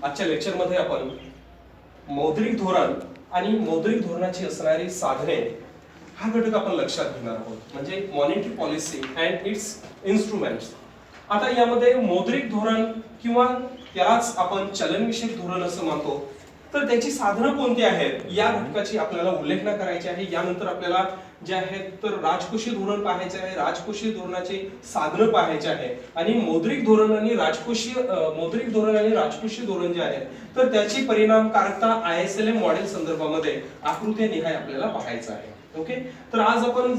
आजच्या लेक्चरमध्ये आपण मौद्रिक धोरण आणि मौद्रिक धोरणाची असणारी साधने हा घटक आपण लक्षात घेणार आहोत, म्हणजे monetary policy and it's instruments. आता यामध्ये मौद्रिक धोरण किंवा त्यालाच आपण चलनविषयक धोरण असं म्हणतो, तर त्याची साधनं कोणती आहेत या घटकाची आपल्याला उल्लेखना करायची आहे. यानंतर आपल्याला जे आहेत तर राजकोषीय धोरण पाहायचे आहे, राजकोषीय धोरणाची साधनं पाहायची आहे आणि मौद्रिक धोरण आणि राजकोषीय धोरण जे आहे तर त्याची परिणामकारकता ISLM मॉडेल संदर्भामध्ये आकृती निहाय आपल्याला पाहायचं आहे. ओके, तर आज आपण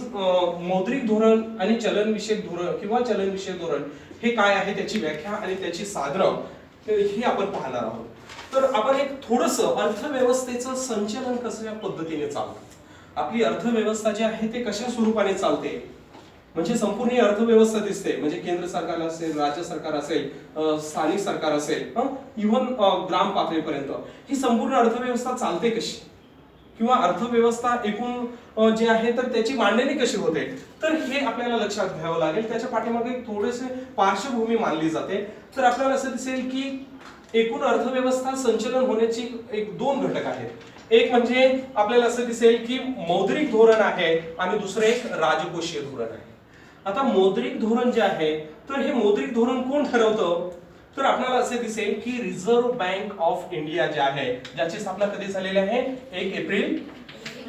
मौद्रिक धोरण आणि चलनविषयक धोरण किंवा चलनविषयक धोरण हे काय आहे त्याची व्याख्या आणि त्याची साधनं हे आपण पाहणार आहोत. तर आपण एक थोडंसं अर्थव्यवस्थेचं संचलन कशा पद्धतीने चालतं, आपली अर्थव्यवस्था जी आहे ते कशा स्वरूपाने चालते, म्हणजे संपूर्ण ही अर्थव्यवस्था दिसते, म्हणजे केंद्र सरकार असेल, राज्य सरकार असेल, स्थानिक सरकार असेल, इव्हन ग्राम पातळीपर्यंत ही संपूर्ण अर्थव्यवस्था चालते कशी, किंवा अर्थव्यवस्था एकूण जे आहे तर त्याची मांडणी कशी होते, तर हे आपल्याला लक्षात घ्यावं लागेल. त्याच्या पाठीमागे थोडेसे पार्श्वभूमी मानली जाते. तर आपल्याला असं दिसेल की एकूण अर्थव्यवस्था संचलन होण्याची दोन घटक आहेत. एक म्हणजे आपल्याला असं दिसेल की मौद्रिक धोरण आहे आणि दुसरं एक राजकोषीय धोरण आहे. आता मौद्रिक धोरण जे आहे तर हे मौद्रिक धोरण कोण ठरवतं, तर आपल्याला असे दिसेल की रिझर्व्ह बँक ऑफ इंडिया जे आहे, ज्याची स्थापना कधी झालेली आहे 1 एप्रिल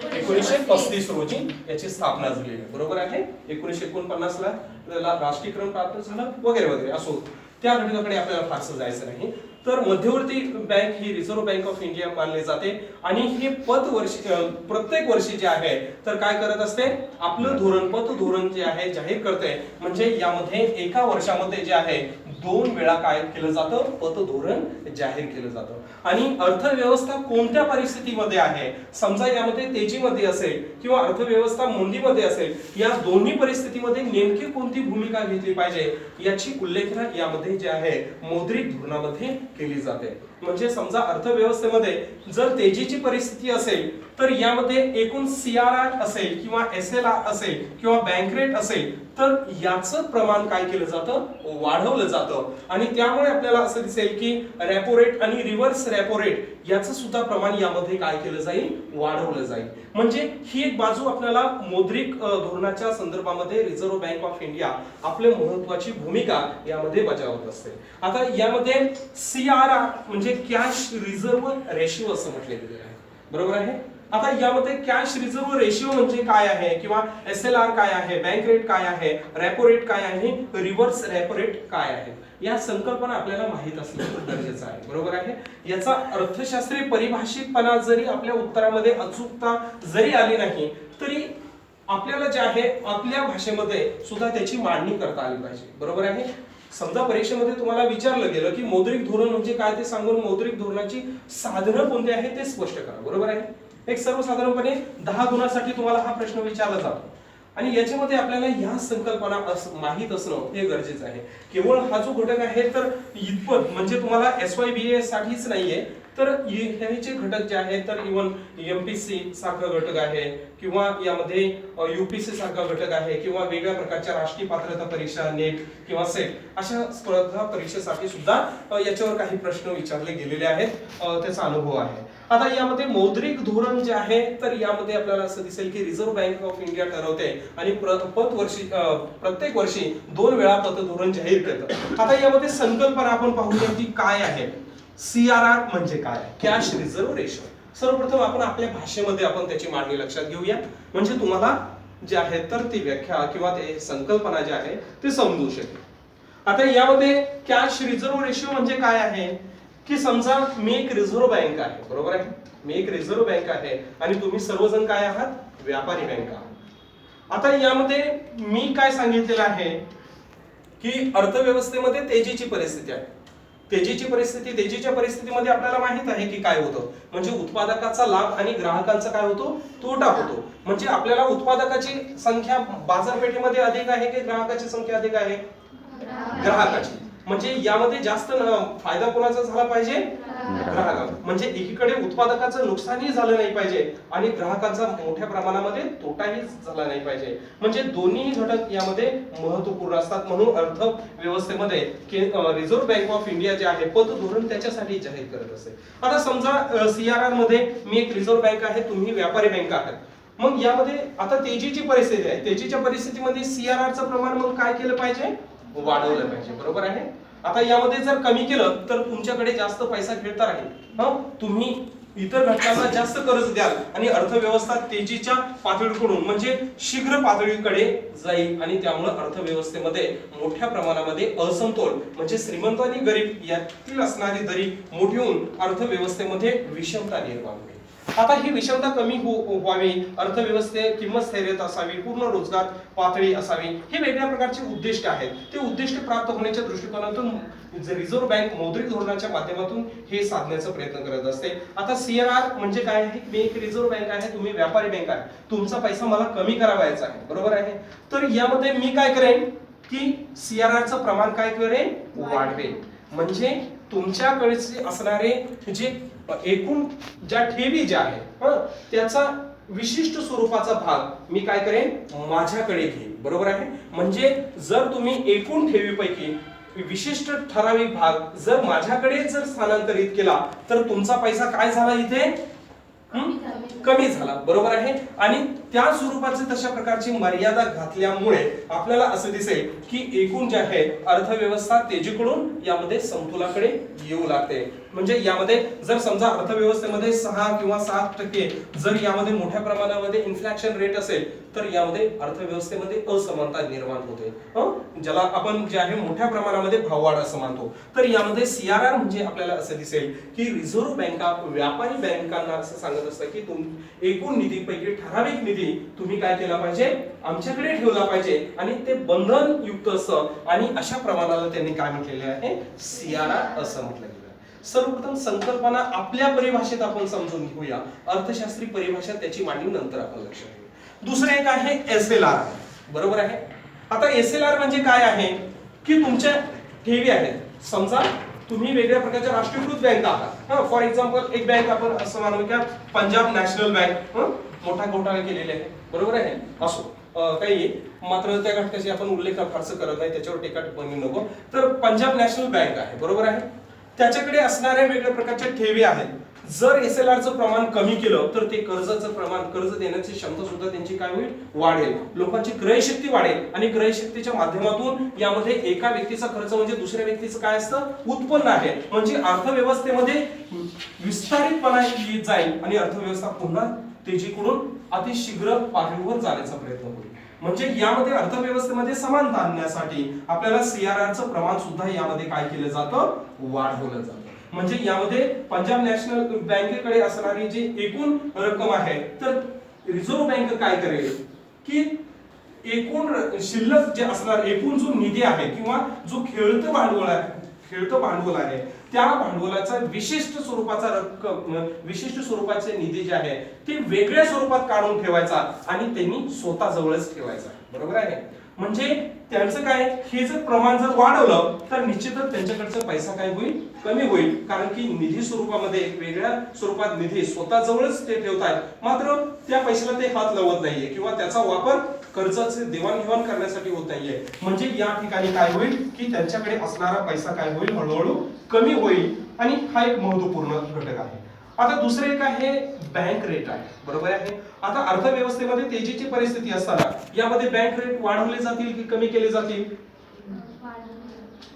1935 रोजी याची स्थापना झालेली आहे. बरोबर आहे. 1949 ला राष्ट्रीयकरण प्राप्त झालं वगैरे वगैरे असो, त्या घटकाकडे आपल्याला फारसं जायचं नाही. तर मध्यवर्ती bank he reserve bank of India मानली जाते आणि हे प्रत्येक वर्षी जे आहे तर काय करत असते, आपलं धोरण पतधोरण जे आहे जाहीर करते. म्हणजे यामध्ये एका वर्षामध्ये जे आहे 2 वेळा काय केलं जातं, पतधोरण जाहीर केलं जातं. आणि अर्थव्यवस्था कोणत्या परिस्थितीमध्ये आहे, समजा यामध्ये तेजीमध्ये असेल किंवा अर्थव्यवस्था मंदीमध्ये असेल, या दोन्ही परिस्थितीमध्ये नेमकी कोणती भूमिका घेतली पाहिजे याची उल्लेखना यामध्ये जे आहे मौद्रिक धोरणामध्ये केली जाते. म्हणजे समजा अर्थव्यवस्थेमध्ये जर तेजीची परिस्थिती असेल तर यामध्ये एकूण CRR असेल किंवा SLR असेल किंवा बँक रेट असेल तर याचं प्रमाण काय केलं जातं, वाढवलं जातं. आणि त्यामुळे आपल्याला असं दिसेल की रेपो रेट आणि रिव्हर्स रेपो रेट याचं सुद्धा प्रमाण यामध्ये काय केलं जाईल, वाढवलं जाईल. म्हणजे ही एक बाजू आपल्याला मौद्रिक धोरणाच्या संदर्भामध्ये रिझर्व्ह बँक ऑफ इंडिया आपली महत्त्वाची भूमिका यामध्ये बजावत असते. आता यामध्ये CRR म्हणजे कॅश रिझर्व्ह रेशिओ असं म्हटले गेलेलं आहे. बरोबर आहे. आता यामध्ये कॅश रिझर्व्ह रेशिओ म्हणजे काय आहे किंवा SLR काय आहे, बँक रेट काय आहे, रेपो रेट काय आहे, रिव्हर्स रेपो रेट काय आहे, या संकल्पना आपल्याला माहित असणं गरजेचं आहे. बरोबर आहे. याचा अर्थशास्त्रीय परिभाषितपणा जरी आपल्या उत्तरामध्ये अचूकता जरी आली नाही तरी आपल्याला जे आहे आपल्या भाषेमध्ये सुद्धा त्याची मांडणी करता आली पाहिजे. बरोबर आहे. समजा परीक्षेमध्ये तुम्हाला विचारलं गेलं की मौद्रिक धोरण म्हणजे काय ते सांगून मौद्रिक धोरणाची साधनं कोणती आहे ते स्पष्ट करा. बरोबर आहे. एक सर्वसाधारणपणे 10 गुणांसाठी तुम्हाला हा प्रश्न विचारला जातो आणि याच्यामध्ये आपल्याला या संकल्पना माहित असणं हे गरजेचं आहे. केवळ हा जो घटक आहे तर इतपत म्हणजे तुम्हाला SYBA साठीच नाहीये, तर ह्याचे घटक जे आहेत तर इव्हन MPC सारखा घटक आहे किंवा यामध्ये UPC सारखा घटक आहे किंवा वेगळ्या प्रकारच्या राष्ट्रीय पात्रता परीक्षा नेट किंवा सेट अशा स्पर्धा परीक्षेसाठी सुद्धा याच्यावर काही प्रश्न विचारले गेलेले आहेत, त्याचा अनुभव आहे. आता यामध्ये मौद्रिक धोरण जे आहे तर यामध्ये आपल्याला असं दिसेल की रिझर्व्ह बँक ऑफ इंडिया ठरवते आणि प्रत्येक वर्षी 2 वेळा पतधोरण जाहीर करतं. आता यामध्ये संकल्पना आपण पाहूया की काय आहे. CRR म्हणजे काय, कॅश रिझर्व्ह रेशो. सर्वप्रथम आपण आपल्या भाषेमध्ये आपण त्याची मांडणी लक्षात घेऊया, म्हणजे तुम्हाला जे आहे तर ती व्याख्या किंवा ते संकल्पना जे आहे ते समजू शकेल. आता यामध्ये कॅश रिझर्व्ह रेशो म्हणजे काय आहे की समजा मी एक रिझर्व्ह बँक आहे. बरोबर आहे. मी एक रिझर्व्ह बँक आहे आणि तुम्ही सर्वजण काय आहात, व्यापारी बँक आहात. आता यामध्ये मी काय सांगितलेलं आहे की अर्थव्यवस्थेमध्ये तेजीची परिस्थिती आहे. तेजीच्या परिस्थितीमध्ये आपल्याला माहित आहे की काय होतं, म्हणजे उत्पादकाचा लाभ आणि ग्राहकांचा काय होतो, तोटा होतो. म्हणजे आपल्याला उत्पादकाची संख्या बाजारपेठेमध्ये अधिक आहे की ग्राहकाची संख्या अधिक आहे, ग्राहकाची. म्हणजे यामध्ये जास्त फायदा कोणाचा झाला पाहिजे, ग्राहक. म्हणजे एकीकडे उत्पादकाचं नुकसानही झालं नाही पाहिजे आणि ग्राहकांचा मोठ्या प्रमाणामध्ये तोटाही झाला नाही पाहिजे. म्हणजे दोन्ही घटक यामध्ये महत्वपूर्ण असतात. म्हणून अर्थव्यवस्थेमध्ये रिझर्व्ह बँक ऑफ इंडिया जे आहे पतधोरण त्याच्यासाठी जाहीर करत असते. आता समजा CRR मध्ये मी एक रिझर्व्ह बँक आहे, तुम्ही व्यापारी बँक आहात. मग यामध्ये आता तेजीची परिस्थिती आहे, तेजीच्या परिस्थितीमध्ये CRR चं प्रमाण मग काय केलं पाहिजे, वाढवलं पाहिजे. बरोबर आहे. आता यामध्ये जर कमी केलं तर तुमच्याकडे जास्त पैसा खेळता राहील, तुम्ही इतर घटकांना जास्त कर्ज द्याल आणि अर्थव्यवस्था तेजीच्या पातळीकडून म्हणजे शीघ्र पातळीकडे जाईल आणि त्यामुळे अर्थव्यवस्थेमध्ये मोठ्या प्रमाणामध्ये असमतोल म्हणजे श्रीमंत आणि गरीब यातील असणारी दरी मोठी होऊन अर्थव्यवस्थेमध्ये विषमता निर्माण होईल. आता ही विषमता कमी व्हावी, अर्थव्यवस्थेत किंमत स्थैर्यता असावी, पूर्ण रोजगार पातळी असावी, हे वेगळ्या प्रकारचे उद्दिष्ट आहेत. ते उद्दिष्ट प्राप्त होण्याच्या दृष्टिकोनातून रिझर्व्ह बँक मौद्रिक धोरणाच्या माध्यमातून हे साधण्याचा प्रयत्न करत असते. आता CRR म्हणजे काय आहे, मी एक रिझर्व्ह बँक आहे, तुम्ही व्यापारी बँक आहे, तुमचा पैसा मला कमी करावायचा आहे. बरोबर आहे. तर यामध्ये मी काय करेन की CRR चं प्रमाण काय करेन, वाढवेल. म्हणजे तुमच्याकडे असणारे जे एकूण ज्या ठेवी ज्या आहेत त्याचा विशिष्ट स्वरूपाचा भाग मी काय करेन, माझ्याकडे घेईन. बरोबर आहे. म्हणजे जर तुम्ही एकूण ठेवीपैकी विशिष्ट ठराविक भाग जर माझ्याकडे जर स्थानांतरित केला तर तुमचा पैसा काय झाला, इथे कमी झाला. बरोबर आहे. आणि त्या स्वरूपाचे तशा प्रकारची मर्यादा घातल्यामुळे आपल्याला असं दिसेल की एकूण जे आहे अर्थव्यवस्था तेजीकडून यामध्ये समतोलाकडे येऊ लागते. म्हणजे यामध्ये जर समजा अर्थव्यवस्थेमध्ये 6 किंवा 7% जर यामध्ये मोठ्या प्रमाणामध्ये इन्फ्लेशन रेट असेल तर यामध्ये अर्थव्यवस्थेमध्ये असमानता निर्माण होते, ज्याला आपण जे आहे मोठ्या प्रमाणामध्ये भाववाढ असं मानतो. तर यामध्ये CRR म्हणजे आपल्याला असं दिसेल की रिझर्व्ह बँका व्यापारी बँकांना असं सांगत असतं की एकूण निधीपैकी ठराविक निधी तुम्ही काय केला पाहिजे, आमच्याकडे ठेवला पाहिजे आणि ते बंधन युक्त असतं आणि अशा प्रमाणाला त्यांनी काय म्हटलेले आहे, CRR असं म्हटलं गेलं. सर्वप्रथम संकल्पना आपल्या परिभाषेत आपण समजून घेऊया. अर्थशास्त्री परिभाषा त्याची मांडणी नंतर आपण लक्षात घेऊ. दुसरे एक आहे SLR. बरोबर आहे. आता SLR म्हणजे काय आहे की तुमच्या ठेवी आहेत. समजा तुम्ही वेगळ्या प्रकारच्या राष्ट्रीयकृत बँक आहात. फॉर एक्झाम्पल एक बँक आपण असं मानू की पंजाब नॅशनल बँक मोठा घोटाळा केलेला आहे. बरोबर आहे. असो काही मात्र त्या घटकाची आपण उल्लेख फारसं करत नाही, त्याच्यावर टीका टिप्पणी नको. तर पंजाब नॅशनल बँक आहे. बरोबर आहे. त्याच्याकडे असणाऱ्या वेगळ्या प्रकारच्या ठेवी आहेत. जर SLR चं प्रमाण कमी केलं तर ते कर्जाचं प्रमाण, कर्ज देण्याची क्षमता सुद्धा त्यांची काय होईल, वाढेल. लोकांची क्रयशक्ती वाढेल आणि क्रयशक्तीच्या माध्यमातून यामध्ये एका व्यक्तीचा खर्च म्हणजे दुसऱ्या व्यक्तीचं काय असतं, उत्पन्न आहे. म्हणजे अर्थव्यवस्थेमध्ये विस्तारितपणा येत जाईल आणि अर्थव्यवस्था पुन्हा तेजीकडून अतिशीघ्र पातळीवर जाण्याचा प्रयत्न होईल. म्हणजे यामध्ये अर्थव्यवस्थेमध्ये समानता आणण्यासाठी आपल्याला CRR चं प्रमाण सुद्धा यामध्ये काय केलं जातं, वाढवलं जातं. म्हणजे यामध्ये पंजाब नॅशनल बँकेकडे असणारी जी एकूण रक्कम आहे तर रिझर्व्ह बँक काय करेल की एकूण शिल्लक जे असणार एकूण जो निधी आहे किंवा जो खेळतं भांडवल आहे त्या भांडवलाचा विशिष्ट स्वरूपाचा रक्कम, विशिष्ट स्वरूपाचे निधी जे आहे ते वेगळ्या स्वरूपात काढून ठेवायचा आणि त्यांनी स्वतःजवळच ठेवायचा. बरोबर आहे. म्हणजे त्यांचं काय, हे जर प्रमाण जर वाढवलं तर निश्चितच त्यांच्याकडचा पैसा काय होईल, कमी होईल. कारण की निधी स्वरूपामध्ये वेगळ्या स्वरूपात निधी स्वतःजवळच ते ठेवतात, मात्र त्या पैशाला ते हात लावत नाहीये किंवा त्याचा वापर कर्जाचे देवाणघेवाण करण्यासाठी होत नाहीये. म्हणजे या ठिकाणी काय होईल की त्यांच्याकडे असणारा पैसा काय होईल, हळूहळू कमी होईल. आणि हा एक महत्वपूर्ण घटक आहे. आता दुसरे एक आहे बँक रेट आहे. बरोबर आहे. आता अर्थव्यवस्थेमध्ये तेजीची परिस्थिती असताना यामध्ये बँक रेट वाढवले जातील की कमी केले जातील?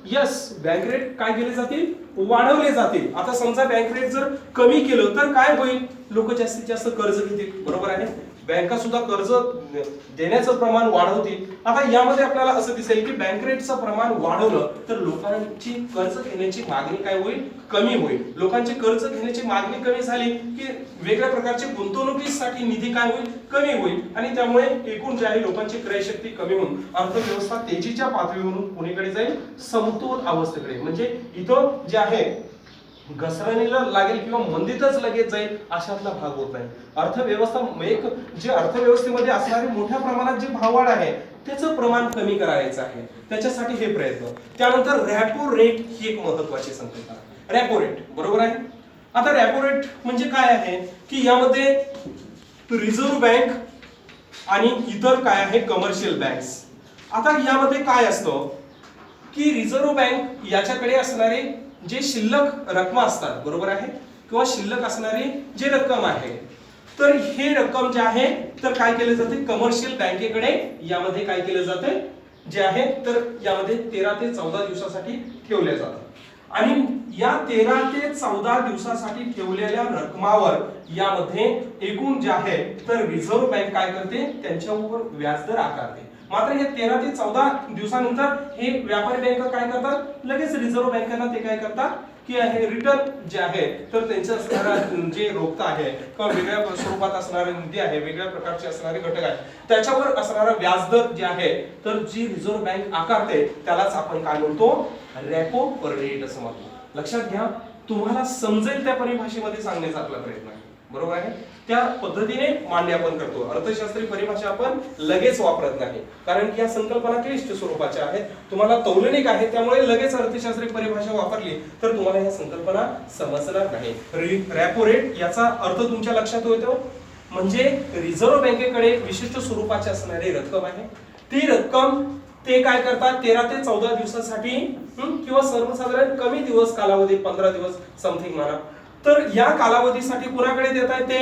यस, बँक रेट काय केले जातील, वाढवले जातील. आता समजा बँक रेट जर कमी केलं तर काय होईल, लोक जास्तीत जास्त कर्ज घेतील. बरोबर आहे. बँका सुद्धा कर्ज देण्याचं प्रमाण वाढवतील. आता यामध्ये आपल्याला असं दिसेल की बँक रेटचं प्रमाण वाढवलं तर लोकांची कर्ज घेण्याची मागणी काय होईल, कमी होईल. लोकांची कर्ज घेण्याची मागणी कमी झाली की वेगळ्या प्रकारचे गुंतवणुकीसाठी निधी काय होईल, कमी होईल. आणि त्यामुळे एकूण जे आहे लोकांची क्रयशक्ती कमी होऊन अर्थव्यवस्था तेजीच्या पातळीवरून कोणीकडे जाईल, समतोल अवस्थेकडे. म्हणजे इथं जे आहे घसरणीला लागेल किंवा मंदीतच लगेच जाईल अशातला भाग होत नाही. अर्थव्यवस्था एक जे अर्थव्यवस्थेमध्ये असणारे मोठ्या प्रमाणात जे भाववाढ आहे त्याचं प्रमाण कमी करायचं आहे. त्याच्यासाठी हे प्रयत्न. त्यानंतर रॅपो रेट ही एक महत्वाची संकल्पना. रॅपो रेट बरोबर आहे. आता रॅपो रेट म्हणजे काय आहे की यामध्ये रिझर्व्ह बँक आणि इतर काय आहे कमर्शियल बँक्स. आता यामध्ये काय असतं की रिझर्व्ह बँक याच्याकडे असणारे जे शिल्लक रक्कम असतात बरोबर आहे किंवा शिल्लक असणारी जे रक्कम आहे तर हे रक्कम जे आहे तर काय केले जाते कमर्शियल बँकेकडे यामध्ये काय केले जाते जे आहे तर यामध्ये 13 ते 14 दिवसासाठी ठेवले जातात. आणि या 13 ते 14 दिवसासाठी ठेवलेल्या रकमावर यामध्ये एकूण जे आहे तर रिझर्व्ह बँक काय करते त्यांच्यावर व्याजदर आकारते. मात्र हे 13 ते 14 दिवसानंतर हे व्यापारी बँका काय करतात लगेच रिझर्व्ह बँकांना ते काय करतात की आहे रिटर्न जे आहे तर त्यांचं असणारं जे रोखता आहे किंवा वेगळ्या स्वरूपात असणारे निधी आहे वेगळ्या प्रकारचे असणारे घटक आहेत त्याच्यावर असणारा व्याजदर जे आहे तर जी रिझर्व्ह बँक आकारते त्यालाच आपण काय म्हणतो रॅपो रेट असं म्हणतो. लक्षात घ्या तुम्हाला समजेल त्या परिभाषेमध्ये सांगण्याचा आपला प्रयत्न आहे बरोबर आहे. त्या पद्धतीने मांडणी आपण करतो. अर्थशास्त्री परिभाषा आपण लगेच वापरत नाही कारण की या संकल्पना क्लिष्ट स्वरूपाच्या आहेत तुम्हाला तौलनिक आहे त्यामुळे लगेच अर्थशास्त्री परिभाषा वापरली तर तुम्हाला या संकल्पना समजणार नाही. रॅपो रेट याचा अर्थ तुमच्या लक्षात येतो म्हणजे रिझर्व्ह बँकेकडे विशिष्ट स्वरूपाची असणारी रक्कम आहे ती रक्कम ते काय करतात 13 ते 14 दिवसासाठी किंवा सर्वसाधारण कमी दिवस कालावधी 15 दिवस समथिंग म्हणा तर या कालावधीसाठी कुणाकडे देतात ते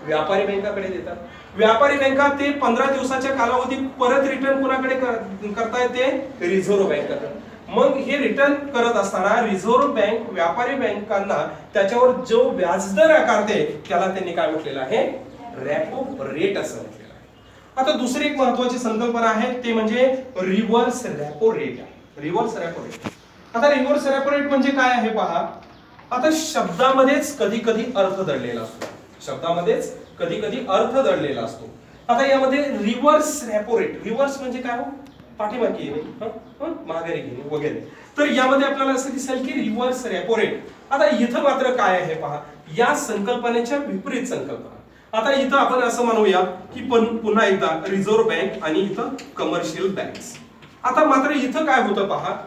व्यापारी बँकाकडे देतात. व्यापारी बँका ते 15 दिवसाच्या कालावधी परत रिटर्न कुणाकडे करतायत ते रिझर्व्ह बँकेकडे. मग हे रिटर्न करत असताना रिझर्व्ह बँक व्यापारी बँकांना त्याच्यावर जो व्याजदर आकारते त्याला त्यांनी काय म्हटलेलं आहे रॅपो रेट असं म्हटलेलं आहे. आता दुसरी एक महत्त्वाची संकल्पना आहे ते म्हणजे reverse repo rate. Reverse repo rate. आता रिव्हर्स रॅपो रेट म्हणजे काय आहे पहा. आता शब्दामध्येच कधी कधी अर्थ दडलेला असतो. शब्दामध्येच कधी कधी अर्थ दडलेला असतो. आता यामध्ये रिव्हर्स रॅपो रेट रिव्हर्स म्हणजे काय हो पाठीमागे येणे माघारी घेणे वगैरे तर यामध्ये आपल्याला असं दिसेल की रिव्हर्स रॅपो रेट. आता इथं मात्र काय आहे पहा या संकल्पनेच्या विपरीत संकल्पना. आता इथं आपण असं म्हणूया की पुन्हा एकदा रिझर्व्ह बँक आणि इथं कमर्शियल बँक्स. आता मात्र इथं काय होतं पहा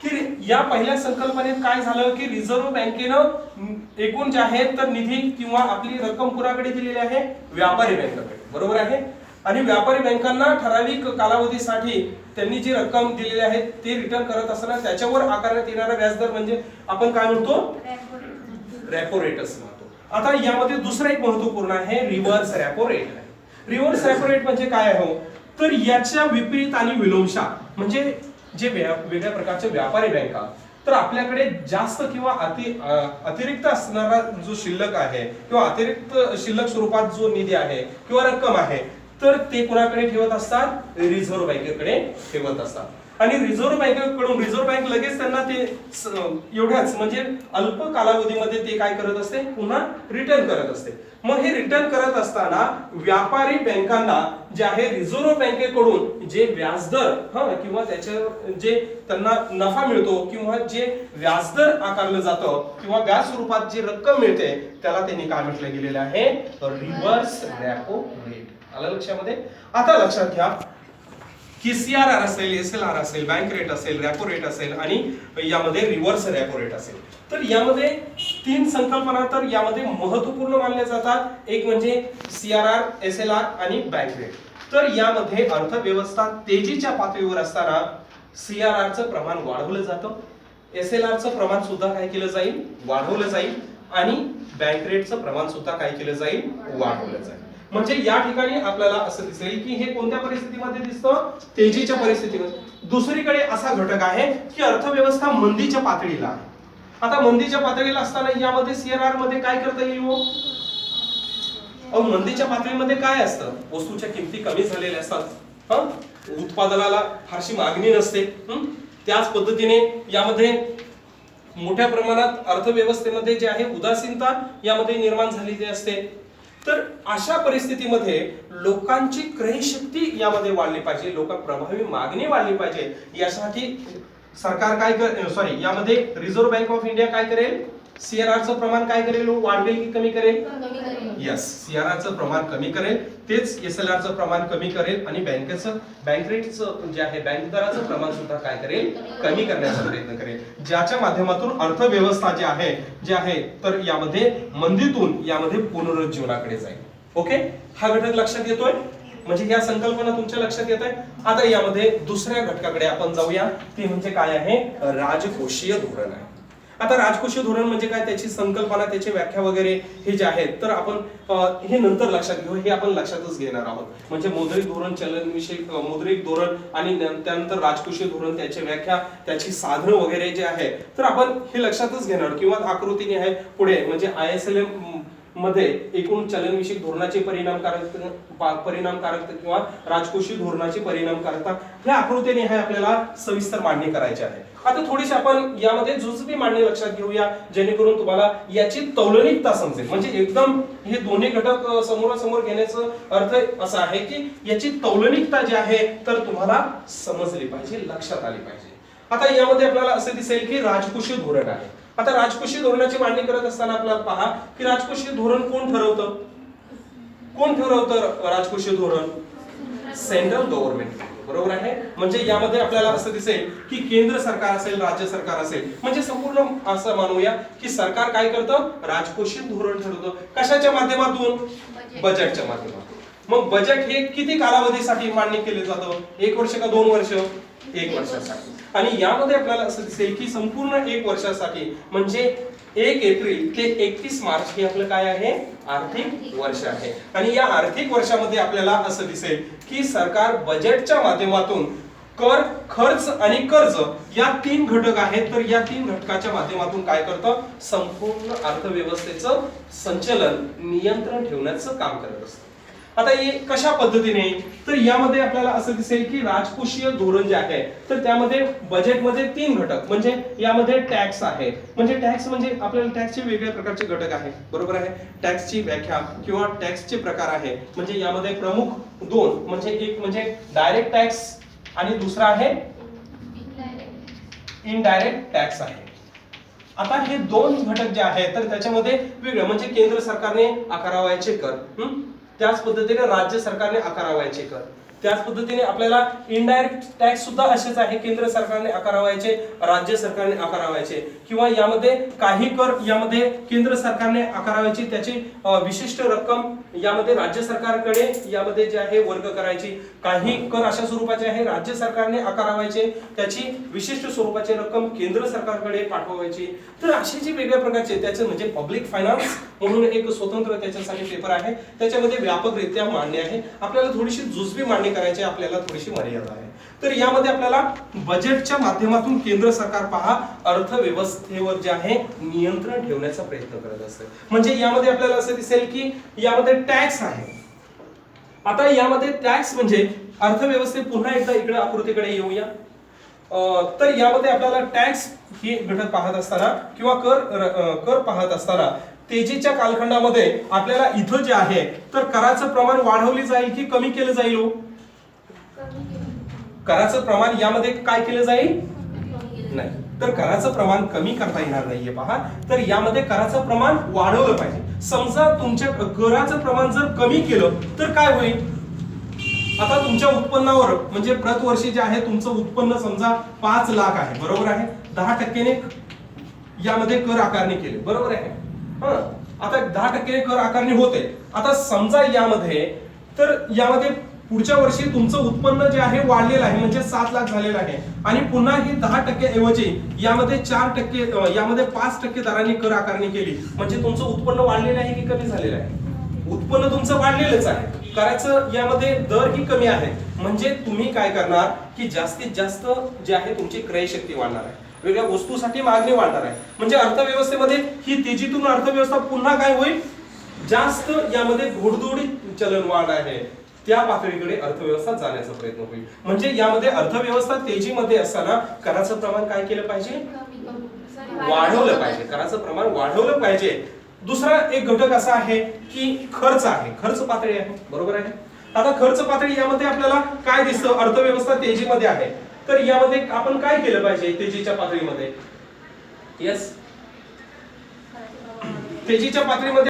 की या पहिल्या संकल्पनेत काय झालं की रिझर्व्ह बँकेनं एकूण जे आहे तर निधी किंवा आपली रक्कम कुणाकडे दिलेली आहे व्यापारी बँकेकडे बरोबर आहे. आणि व्यापारी बँकांना ठराविक कालावधीसाठी त्यांनी जी रक्कम दिलेली आहे ते रिटर्न करत असताना त्याच्यावर आकारण्यात येणारा व्याजदर म्हणजे आपण काय म्हणतो रॅपो रेट असं म्हणतो. आता यामध्ये दुसरा एक महत्वपूर्ण आहे reverse repo rate. Reverse repo rate म्हणजे काय आहे तर याच्या विपरीत आणि विलोमशा म्हणजे जे वेगळ्या प्रकारचे व्यापारी बँका तर आपल्याकडे जास्त किंवा अतिरिक्त असणारा जो शिल्लक आहे किंवा अतिरिक्त शिल्लक स्वरूपात जो निधी आहे किंवा रक्कम आहे तर ते कुणाकडे ठेवत असतात रिझर्व्ह बँकेकडे ठेवत असतात. आणि रिझर्व्ह बँकेकडून रिझर्व्ह बँक लगेच त्यांना ते एवढ्याच म्हणजे अल्प कालावधीमध्ये ते काय करत असते पुन्हा रिटर्न करत असते. मग हे रिटर्न करत असताना व्यापारी बँकांना जे आहे रिझर्व्ह बँकेकडून जे व्याजदर किंवा त्याच्यावर जे त्यांना नफा मिळतो किंवा जे व्याजदर आकारलं जातं किंवा व्याज स्वरूपात जी रक्कम मिळते त्याला त्यांनी काय म्हटलं गेलेलं आहे रिव्हर्स रॅपो रेट. आलं लक्षामध्ये. आता लक्षात घ्या की सीआरआर असेल एसएलआर असेल बँक रेट असेल रॅपो रेट असेल आणि यामध्ये रिव्हर्स रॅपो रेट असेल तर यामध्ये तीन संकल्पना तर यामध्ये महत्वपूर्ण मानल्या जातात. एक म्हणजे सीआरआर एसएलआर आणि बँक रेट. तर यामध्ये अर्थव्यवस्था तेजीच्या पातळीवर असताना सीआरआरचं प्रमाण वाढवलं जातं एसएलआरचं प्रमाण सुद्धा काय केलं जाईल वाढवलं जाईल आणि बँक रेटचं प्रमाण सुद्धा काय केलं जाईल वाढवलं जाईल. म्हणजे या ठिकाणी आपल्याला असं दिसेल की हे कोणत्या परिस्थितीमध्ये दिसतं तेजीच्या परिस्थितीमध्ये. दुसरीकडे असा घटक आहे की अर्थव्यवस्था मंदीच्या पातळीला आहे. आता मंदीच्या पातळीला असताना यामध्ये सीआरआर मध्ये काय करता येईल मंदीच्या पातळीमध्ये काय असतं वस्तूच्या किमती कमी झालेल्या असतात उत्पादनाला फारशी मागणी नसते. त्याच पद्धतीने यामध्ये मोठ्या प्रमाणात अर्थव्यवस्थेमध्ये जे आहे उदासीनता यामध्ये निर्माण झालेली असते. तर अशा परिस्थितीमध्ये लोकांची क्रयशक्ती यामध्ये वाढली पाहिजे लोक प्रभावी मागणी वाढली पाहिजे यासाठी सरकार काय यामध्ये रिझर्व्ह बँक ऑफ इंडिया काय करेल CRR चं प्रमाण काय करेल, वाढवेल की कमी करेल? कमी करेल. यस, CRR चं प्रमाण कमी करेल, तेच SLR चं प्रमाण कमी करेल आणि बँक रेटचं जे आहे बँक दराचं प्रमाण सुद्धा काय करेल, कमी करण्याचा प्रयत्न करेल, ज्याच्या माध्यमातून अर्थव्यवस्था जे आहे तर यामध्ये मंदीतून यामध्ये पुनरुज्जीवनाकडे जाईल. ओके, हा घटक लक्षात येतोय, म्हणजे या संकल्पना तुमच्या लक्षात येत आहे. आता यामध्ये दुसऱ्या घटकाकडे आपण जाऊया, ते म्हणजे काय आहे, राजकोषीय धोरण आहे. आता राजकोषीय धोरण म्हणजे काय, त्याची संकल्पना, त्याची व्याख्या वगैरे हे जे आहेत तर आपण हे नंतर लक्षात घेऊ, हे आपण लक्षातच घेणार आहोत. म्हणजे मौद्रिक धोरण, चलनविषयक मौद्रिक धोरण आणि त्यानंतर राजकोषीय धोरण, त्याची व्याख्या, त्याची साधनं वगैरे जे आहे तर आपण हे लक्षातच घेणार. किंवा आकृतीने आहे पुढे, म्हणजे ISLM मध्ये एकूण चलनविषयक धोरणाचे परिणामकारक किंवा राजकोषीय धोरणाची परिणामकारकता ह्या आकृतीने आहे आपल्याला सविस्तर मांडणी करायची आहे. आता थोडीशी आपण यामध्ये जुजबी मांडणी लक्षात घेऊया, जेणेकरून तुम्हाला याची तौलनिकता समजेल. म्हणजे एकदम हे दोन्ही घटक समोरासमोर घेण्याचा अर्थ असा आहे की याची तौलनिकता जी आहे तर तुम्हाला समजली पाहिजे, लक्षात आली पाहिजे. आता यामध्ये आपल्याला असे दिसेल की राजकोषीय धोरण आहे. आता राजकोषीय धोरणाची मांडणी करत असताना आपल्याला पहा की राजकोषीय धोरण कोण ठरवतं, राजकोषीय धोरण? सेंट्रल गव्हर्नमेंट, बरोबर आहे. म्हणजे यामध्ये आपल्याला असं दिसेल की केंद्र सरकार असेल, राज्य सरकार असेल, म्हणजे संपूर्ण असं मानूया की सरकार काय करतं, राजकोषीय धोरण ठरवतं. कशाच्या माध्यमातून? बजेटच्या माध्यमातून. मग बजेट हे किती कालावधीसाठी मांडणी केले जातं, 1 वर्ष का 2 वर्ष? 1 वर्षासाठी. आणि यामध्ये आपल्याला असं दिसेल की संपूर्ण 1 वर्षासाठी, म्हणजे 1 एप्रिल ते 31 मार्च हे आपलं काय आहे, आर्थिक वर्ष आहे. आणि या आर्थिक वर्षामध्ये आपल्याला असं दिसेल की सरकार बजेटच्या माध्यमातून कर, खर्च आणि कर्ज या 3 घटक आहेत, तर या 3 घटकाच्या माध्यमातून काय करतं, संपूर्ण अर्थव्यवस्थेचं संचलन, नियंत्रण ठेवण्याचं काम करत असतं. आता हे कशा पद्धतीने, तर यामध्ये आपल्याला असं दिसेल की राजकोषीय धोरण जे आहे तर त्यामध्ये बजेटमध्ये 3 घटक, म्हणजे यामध्ये टॅक्स आहे, म्हणजे टॅक्स म्हणजे आपल्याला टॅक्सचे वेगवेगळ्या प्रकारचे घटक आहे, बरोबर आहे. टॅक्सची व्याख्या किंवा टॅक्सचे प्रकार आहे, म्हणजे यामध्ये प्रमुख 2, म्हणजे एक म्हणजे डायरेक्ट टॅक्स आणि दुसरा आहे इनडायरेक्ट टॅक्स आहे. आता हे 2 घटक जे आहेत तर त्याच्यामध्ये वेगळं, म्हणजे केंद्र सरकारने आकारावयाचे कर, त्याच पद्धतीने राज्य सरकारने आकारावयाचे कर, त्याच पद्धतीने आपल्याला इनडायरेक्ट टॅक्स सुद्धा असेच आहे, केंद्र सरकारने आकारावयाचे, राज्य सरकारने आकारावयाचे, किंवा यामध्ये काही कर यामध्ये केंद्र सरकारने आकारावयाची, त्याची विशिष्ट रक्कम यामध्ये राज्य सरकारकडे यामध्ये जे आहे वर्ग करायची. काही कर अशा स्वरूपाचे आहे राज्य सरकारने आकारावयाचे, त्याची विशिष्ट स्वरूपाची रक्कम केंद्र सरकारकडे पाठवायची. तर असे जे वेगळ्या प्रकारचे त्याचे म्हणजे पब्लिक फायनान्स म्हणून एक स्वतंत्र त्याच्यासाठी पेपर आहे, त्याच्यामध्ये व्यापकरित्या मांडणी आहे. आपल्याला थोडीशी जुजबी मांडणी करायची, आपल्याला थोडीशी मर्यादा आहे. तर यामध्ये आपल्याला बजेटच्या माध्यमातून केंद्र सरकार पहा अर्थव्यवस्थेवर जे आहे नियंत्रण ठेवण्याचा प्रयत्न करत असते. म्हणजे यामध्ये आपल्याला असं दिसेल की यामध्ये टॅक्स आहे. आता यामध्ये टॅक्स म्हणजे अर्थव्यवस्थे, पुन्हा एकदा इकडे आकृतीकडे येऊया. तर यामध्ये आपल्याला टॅक्स हे घटक पाहत असताना किंवा कर पाहत असताना तेजीच्या कालखंडामध्ये आपल्याला इथं जे आहे तर कराचं प्रमाण वाढवले जाईल की कमी केलं जाईल? कराचं प्रमाण यामध्ये काय केलं जाईल? नाही, तर कराचं प्रमाण कमी करता येणार नाहीये. पहा, तर यामध्ये कराचं प्रमाण वाढवलं पाहिजे. समजा तुमच्या कराचं प्रमाण जर कमी केलं तर काय होईल? आता तुमच्या उत्पन्नावर, म्हणजे प्रतिवर्षी जे आहे तुमचं उत्पन्न समजा 5 लाख आहे, बरोबर आहे. 10% यामध्ये कर आकारणी केली, बरोबर आहे. आता 10% कर आकारणी होते. आता समजा यामध्ये पुढच्या वर्षी तुमचं उत्पन्न जे आहे वाढलेलं आहे, म्हणजे 7 लाख झालेलं आहे, आणि पुन्हा ही 10% ऐवजी यामध्ये 4%, यामध्ये 5% दराने कर आकारणी केली, म्हणजे तुमचं उत्पन्न वाढलेलं आहे की कमी झालेलं आहे? उत्पन्न तुमचं वाढलेलंच आहे, करायचं यामध्ये दर ही कमी आहे. म्हणजे तुम्ही काय करणार की जास्तीत जास्त जे आहे तुमची क्रयशक्ती वाढणार आहे, वेगळ्या वस्तूसाठी मागणी वाढणार आहे. म्हणजे अर्थव्यवस्थेमध्ये ही तेजीतून अर्थव्यवस्था पुन्हा काय होईल, जास्त यामध्ये घोडदौडी चलन वाढ आहे, त्या पातळीकडे अर्थव्यवस्था जाण्याचा प्रयत्न होईल. म्हणजे यामध्ये अर्थव्यवस्था तेजीमध्ये असताना कराचं प्रमाण काय केलं पाहिजे? वाढवलं पाहिजे, कराचं प्रमाण वाढवलं पाहिजे. दुसरा एक घटक असा आहे की खर्च आहे, खर्च पातळी आहे, बरोबर आहे. आता खर्च पातळी यामध्ये आपल्याला काय दिसतं, अर्थव्यवस्था तेजीमध्ये आहे, तर यामध्ये आपण काय केलं पाहिजे तेजीच्या पातळीमध्ये? यस, तेजीच्या पातळीमध्ये